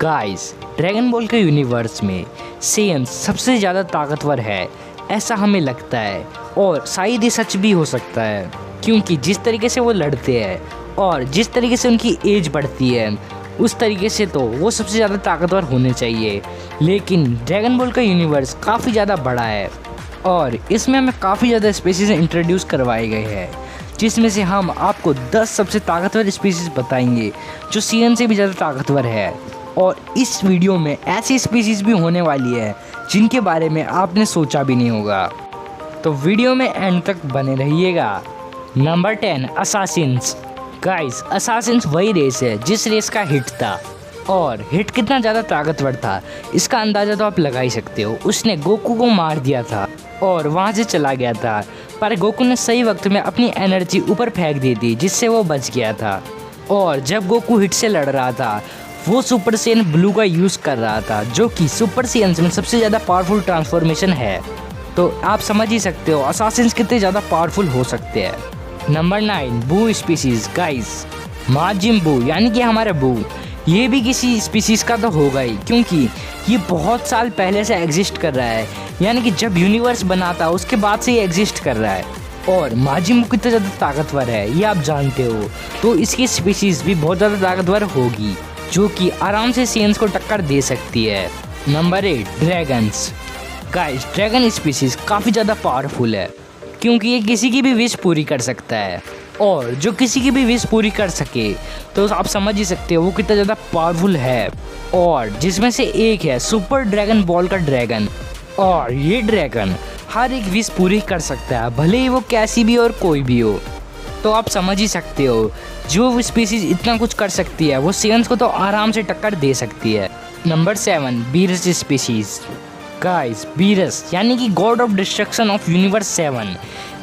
Guys, dragon ball के universe में Saiyan सबसे ज़्यादा ताकतवर है, ऐसा हमें लगता है। और शायद ये सच भी हो सकता है, क्योंकि जिस तरीके से वो लड़ते हैं और जिस तरीके से उनकी एज बढ़ती है, उस तरीके से तो वो सबसे ज़्यादा ताकतवर होने चाहिए। लेकिन ड्रैगन बॉल का यूनिवर्स काफ़ी ज़्यादा बड़ा है और इसमें हमें काफ़ी ज़्यादा स्पीसीज इंट्रोड्यूस करवाए गए हैं, जिसमें से हम आपको 10 सबसे ताकतवर स्पीसीज बताएंगे जो सेयन से भी ज़्यादा ताकतवर है। और इस वीडियो में ऐसी स्पीसीज भी होने वाली है जिनके बारे में आपने सोचा भी नहीं होगा, तो वीडियो में एंड तक बने रहिएगा। Number 10, Assassin's. गाइस, असासिन्स वही रेस है जिस रेस का हिट था, और हिट कितना ज़्यादा ताकतवर था इसका अंदाज़ा तो आप लगा ही सकते हो। उसने गोकू को मार दिया था और वहाँ से चला गया था, पर गोकू ने सही वक्त में अपनी एनर्जी ऊपर फेंक दी थी, जिससे वो बच गया था। और जब गोकू हिट से लड़ रहा था, वो सुपर सेयन ब्लू का यूज़ कर रहा था, जो कि सुपर सेयन्स में सबसे ज़्यादा पावरफुल ट्रांसफॉर्मेशन है। तो आप समझ ही सकते हो असासिन्स कितने ज़्यादा पावरफुल हो सकते हैं। नंबर 9, बू स्पीसीज। गाइस, माजिम बू यानी कि हमारा बू, ये भी किसी स्पीसीज का तो होगा ही, क्योंकि ये बहुत साल पहले से एग्जिस्ट कर रहा है, यानी कि जब यूनिवर्स बना था उसके बाद से ये एग्जिस्ट कर रहा है। और माजिम बू कितना ज़्यादा ताकतवर है ये आप जानते हो, तो इसकी स्पीसीज भी बहुत ज़्यादा ताकतवर होगी, जो कि आराम से सेयन्स को टक्कर दे सकती है। Number 8, dragons. Guys, dragon species काफ़ी ज़्यादा पावरफुल है, क्योंकि ये किसी की भी विश पूरी कर सकता है, और जो किसी की भी विश पूरी कर सके तो आप समझ ही सकते हो वो कितना ज़्यादा पावरफुल है। और जिसमें से एक है सुपर ड्रैगन बॉल का ड्रैगन, और ये ड्रैगन हर एक विश पूरी कर सकता है, भले ही वो कैसी भी और कोई भी हो। तो आप समझ ही सकते हो जो स्पीसीज इतना कुछ कर सकती है वो सेयन्स को तो आराम से टक्कर दे सकती है। Number 7, Beerus species. Guys, Beerus यानी कि God of destruction of universe 7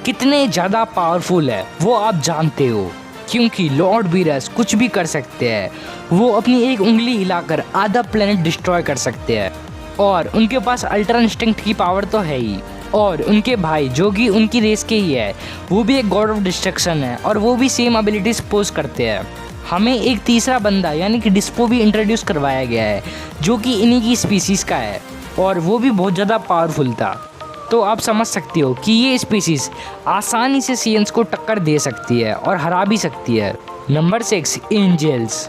कितने ज़्यादा पावरफुल है वो आप जानते हो, क्योंकि लॉर्ड बीरस कुछ भी कर सकते हैं। वो अपनी एक उंगली हिलाकर आधा प्लेनेट डिस्ट्रॉय कर सकते हैं, और उनके पास अल्ट्रा इंस्टिंक्ट की पावर तो है ही। और उनके भाई जो कि उनकी रेस के ही है, वो भी एक गॉड ऑफ डिस्ट्रक्शन है, और वो भी सेम एबिलिटीज पोज करते हैं। हमें एक तीसरा बंदा यानी कि डिस्पो भी इंट्रोड्यूस करवाया गया है, जो कि इन्हीं की स्पीसीज़ का है, और वो भी बहुत ज़्यादा पावरफुल था। तो आप समझ सकते हो कि ये स्पीसीज़ आसानी से सेयन्स को टक्कर दे सकती है और हरा भी सकती है। Number 6, angels.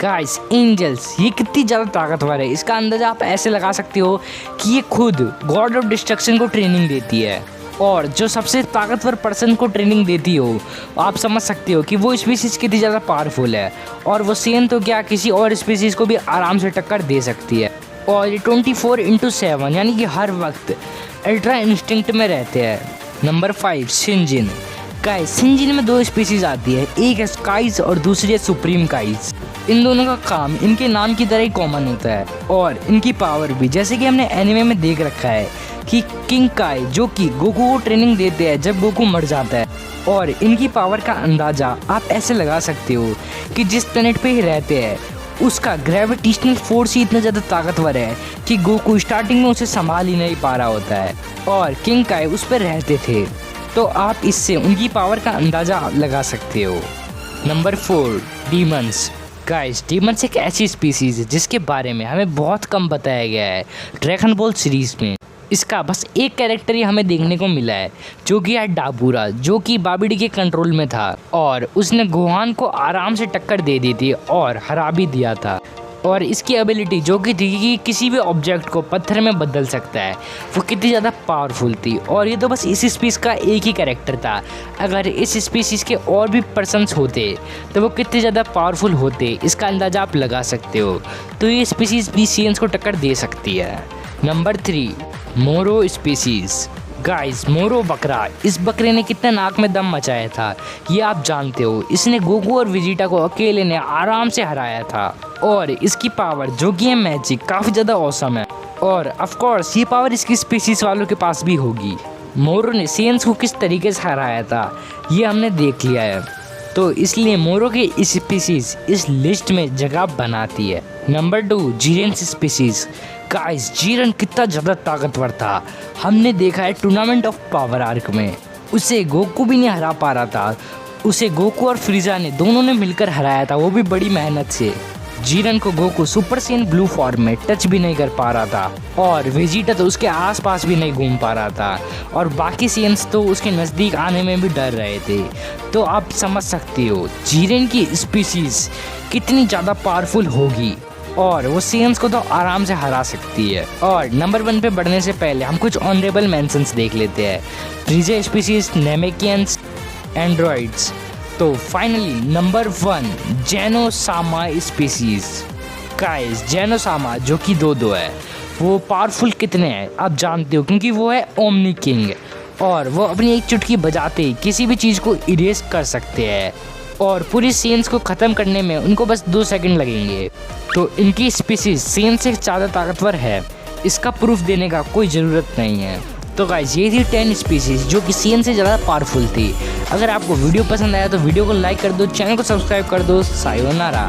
गाइस, एंजल्स ये कितनी ज़्यादा ताकतवर है इसका अंदाज़ा आप ऐसे लगा सकते हो कि ये खुद गॉड ऑफ डिस्ट्रक्शन को ट्रेनिंग देती है, और जो सबसे ताकतवर पर्सन को ट्रेनिंग देती हो आप समझ सकते हो कि वो स्पीसीज़ कितनी ज़्यादा पावरफुल है। और वो सेयन तो क्या, किसी और स्पीसीज़ को भी आराम से टक्कर दे सकती है। और ये 24/7 यानी कि हर वक्त अल्ट्रा इंस्टिंक्ट में रहते हैं। नंबर 5, शिनजिन। गाइस, शिनजिन में 2 स्पीसीज आती है, एक है स्काइज और दूसरी है सुप्रीम काइज। इन दोनों का काम इनके नाम की तरह ही कॉमन होता है, और इनकी पावर भी जैसे कि हमने एनिमे में देख रखा है कि किंग काई जो कि गोकू को ट्रेनिंग देते हैं जब गोकू मर जाता है। और इनकी पावर का अंदाज़ा आप ऐसे लगा सकते हो कि जिस प्लेनेट पे ही रहते हैं उसका ग्रेविटेशनल फोर्स ही इतना ज़्यादा ताकतवर है कि गोकू स्टार्टिंग में उसे संभाल ही नहीं पा रहा होता है, और किंग काई उस पर रहते थे। तो आप इससे उनकी पावर का अंदाज़ा लगा सकते हो। Number 4, demons. गाइस, डीमंस एक ऐसी स्पीसीज है जिसके बारे में हमें बहुत कम बताया गया है ड्रैगन बॉल सीरीज़ में। इसका बस एक कैरेक्टर ही हमें देखने को मिला है, जो कि है डाबूरा, जो कि बाबिडी के कंट्रोल में था, और उसने गोहान को आराम से टक्कर दे दी थी और हरा भी दिया था। और इसकी एबिलिटी जो कि थी कि किसी भी ऑब्जेक्ट को पत्थर में बदल सकता है, वो कितनी ज़्यादा पावरफुल थी। और ये तो बस इस स्पीसीज का एक ही कैरेक्टर था, अगर इस स्पीसीज के और भी पर्सन्स होते तो वो कितने ज़्यादा पावरफुल होते इसका अंदाज़ा आप लगा सकते हो। तो ये स्पीसीज भी सेयन्स को टक्कर दे सकती है। नंबर 3, मोरो स्पीसीज। गाइस, मोरो बकरा, इस बकरे ने कितना नाक में दम मचाया था ये आप जानते हो। इसने गोकू और विजिटा को अकेले ने आराम से हराया था, और इसकी पावर जो कि है मैजिक काफ़ी ज़्यादा औसम है, और ऑफ कोर्स ये पावर इसकी स्पीसीज वालों के पास भी होगी। मोरो ने सेयन्स को किस तरीके से हराया था ये हमने देख लिया है, तो इसलिए मोरो की स्पीसीज इस लिस्ट में जगह बनाती है। Number 2, जीरेन species. गाइस, जीरन कितना ज़्यादा ताकतवर था हमने देखा है टूर्नामेंट ऑफ पावर आर्क में, उसे गोकू भी नहीं हरा पा रहा था, उसे गोकू और फ्रीजा ने दोनों ने मिलकर हराया था, वो भी बड़ी मेहनत से। जीरन को Goku super Sen blue form में टच भी नहीं कर पा रहा था और वेजिटा तो उसके आसपास भी नहीं घूम पा रहा था और बाकी सेन्स तो उसके नज़दीक आने में भी डर रहे थे। तो आप समझ सकते हो जीरन की स्पीसीज कितनी ज़्यादा पावरफुल होगी और वो सेन्स को तो आराम से हरा सकती है। और नंबर 1 पे बढ़ने से पहले हम कुछ ऑनरेबल मेंशंस देख लेते हैं। फ्रीजे स्पीसीज, नेमेकियंस, एंड्रॉइड्स। तो फाइनली नंबर 1 जेनोसामा स्पीसीज। गाइस जेनोसामा जो कि दो है, वो पावरफुल कितने हैं आप जानते हो, क्योंकि वो है ओमनी किंग और वो अपनी एक चुटकी बजाते ही किसी भी चीज़ को इरेज कर सकते हैं और पूरी सेंस को ख़त्म करने में उनको बस 2 सेकंड लगेंगे। तो इनकी स्पीसीज सेंस से ज़्यादा ताकतवर है, इसका प्रूफ देने का कोई ज़रूरत नहीं है। तो गाइस ये थी 10 स्पीसीज जो कि सेंस से ज़्यादा पावरफुल थी। अगर आपको वीडियो पसंद आया तो वीडियो को लाइक कर दो, चैनल को सब्सक्राइब कर दो। सायोनारा।